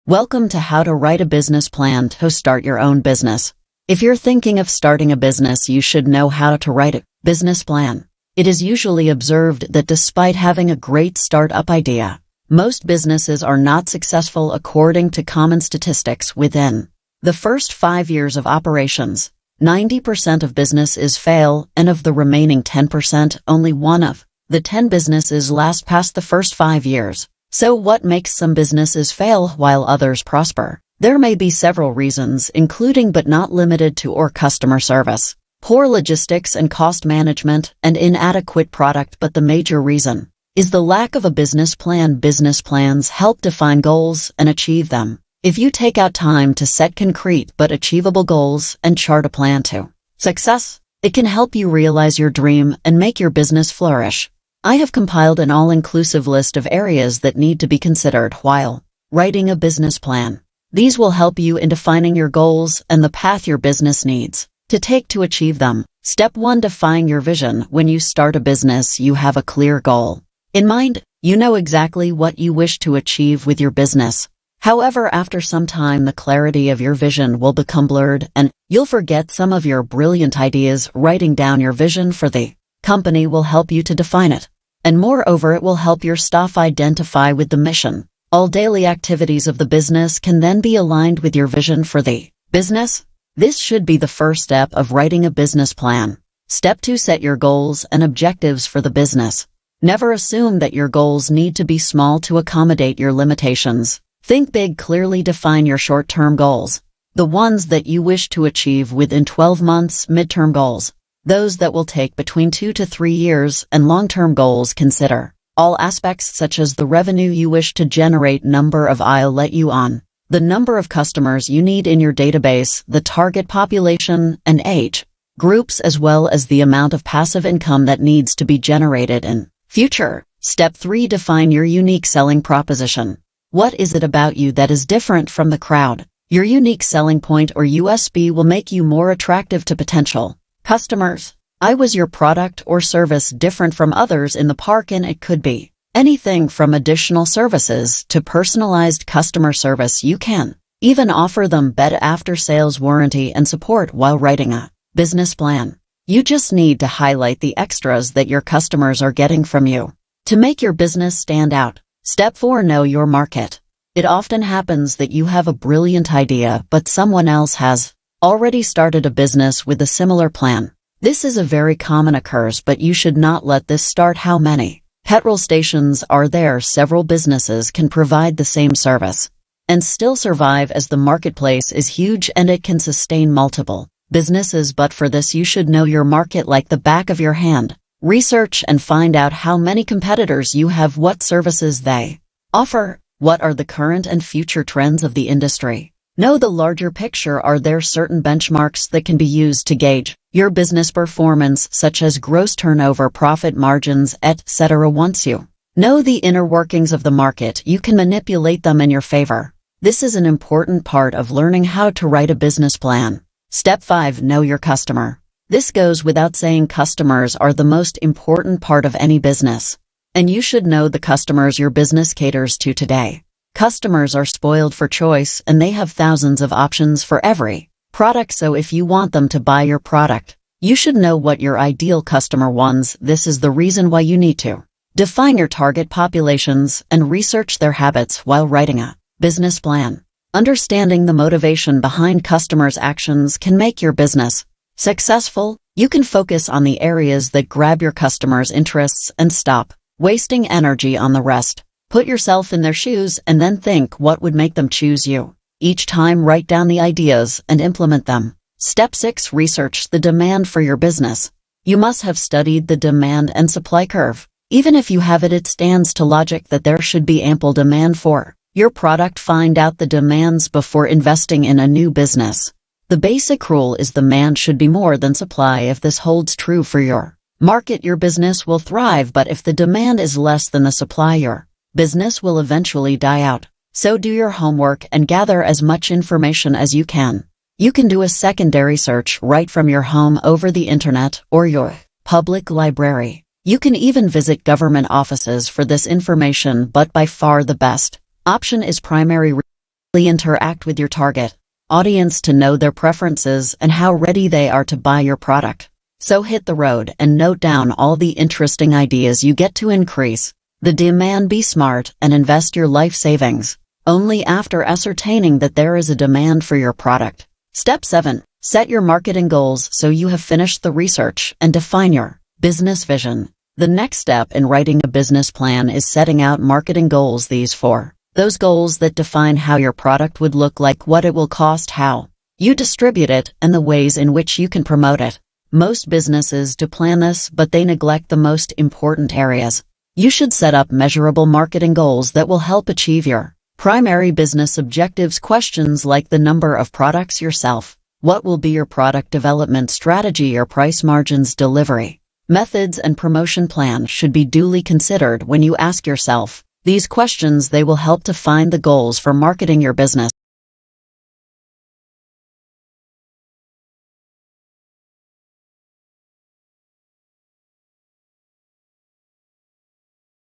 Welcome to How to Write a Business Plan to Start Your Own Business. If you're thinking of starting a business, you should know how to write a business plan. It is usually observed that despite having a great startup idea, most businesses are not successful according to common statistics. Within the first 5 years of operations, 90% of businesses fail, and of the remaining 10%, only one of the 10 businesses last past the first 5 years. So what makes some businesses fail while others prosper? There may be several reasons, including but not limited to poor customer service, poor logistics and cost management, and inadequate product, but the major reason is the lack of a business plan. Business plans help define goals and achieve them. If you take out time to set concrete but achievable goals and chart a plan to success, it can help you realize your dream and make your business flourish. I have compiled an all-inclusive list of areas that need to be considered while writing a business plan. These will help you in defining your goals and the path your business needs to take to achieve them. Step 1. Define your vision. When you start a business, you have a clear goal in mind. You know exactly what you wish to achieve with your business. However, after some time, the clarity of your vision will become blurred, and you'll forget some of your brilliant ideas. Writing down your vision for the company will help you to define it, and moreover, it will help your staff identify with the mission. All daily activities of the business can then be aligned with your vision for the business. This should be the first step of writing a business plan. Step 2. Set your goals and objectives for the business. Never assume that your goals need to be small to accommodate your limitations. Think big. Clearly define your short-term goals, the ones that you wish to achieve within 12 months, midterm goals, those that will take between 2 to 3 years, and long-term goals. Consider all aspects such as the revenue you wish to generate, number of I'll let you on, the number of customers you need in your database, the target population and age groups, as well as the amount of passive income that needs to be generated in future. Step 3. Define your unique selling proposition. What is it about you that is different from the crowd? Your unique selling point or USP will make you more attractive to potential customers. I was your product or service different from others in the park, and it could be anything from additional services to personalized customer service. You can even offer them better after-sales warranty and support while writing a business plan. You just need to highlight the extras that your customers are getting from you to make your business stand out. Step 4. Know your market. It often happens that you have a brilliant idea, but someone else has already started a business with a similar plan. This is a very common occurs, but you should not let this start. How many petrol stations are there? Several businesses can provide the same service and still survive, as the marketplace is huge and it can sustain multiple businesses. But for this, you should know your market like the back of your hand. Research and find out how many competitors you have, what services they offer, what are the current and future trends of the industry. Know the larger picture. Are there certain benchmarks that can be used to gauge your business performance, such as gross turnover, profit margins, etc.? Once you know the inner workings of the market, you can manipulate them in your favor. This is an important part of learning how to write a business plan. Step 5. Know your customer. This goes without saying. Customers are the most important part of any business, and you should know the customers your business caters to today. Customers are spoiled for choice, and they have thousands of options for every product. So if you want them to buy your product, you should know what your ideal customer wants. This is the reason why you need to define your target populations and research their habits while writing a business plan. Understanding the motivation behind customers' actions can make your business successful. You can focus on the areas that grab your customers' interests and stop wasting energy on the rest. Put yourself in their shoes and then think what would make them choose you. Each time, write down the ideas and implement them. Step 6. Research the demand for your business. You must have studied the demand and supply curve. Even if you have it, it stands to logic that there should be ample demand for your product. Find out the demands before investing in a new business. The basic rule is demand should be more than supply. If this holds true for your market, your business will thrive, but if the demand is less than the supply, your business will eventually die out. So do your homework and gather as much information as you can. You can do a secondary search right from your home over the internet or your public library. You can even visit government offices for this information, but by far the best option is primary interact with your target audience to know their preferences and how ready they are to buy your product. So hit the road and note down all the interesting ideas you get to increase the demand. Be smart and invest your life savings only after ascertaining that there is a demand for your product. Step 7. Set your marketing goals. So you have finished the research and define your business vision. The next step in writing a business plan is setting out marketing goals. These 4. Those goals that define how your product would look like, what it will cost, how you distribute it, and the ways in which you can promote it. Most businesses do plan this, but they neglect the most important areas. You should set up measurable marketing goals that will help achieve your primary business objectives. Questions like the number of products yourself, what will be your product development strategy, or price margins, delivery methods, and promotion plan should be duly considered when you ask yourself these questions. They will help to find the goals for marketing your business.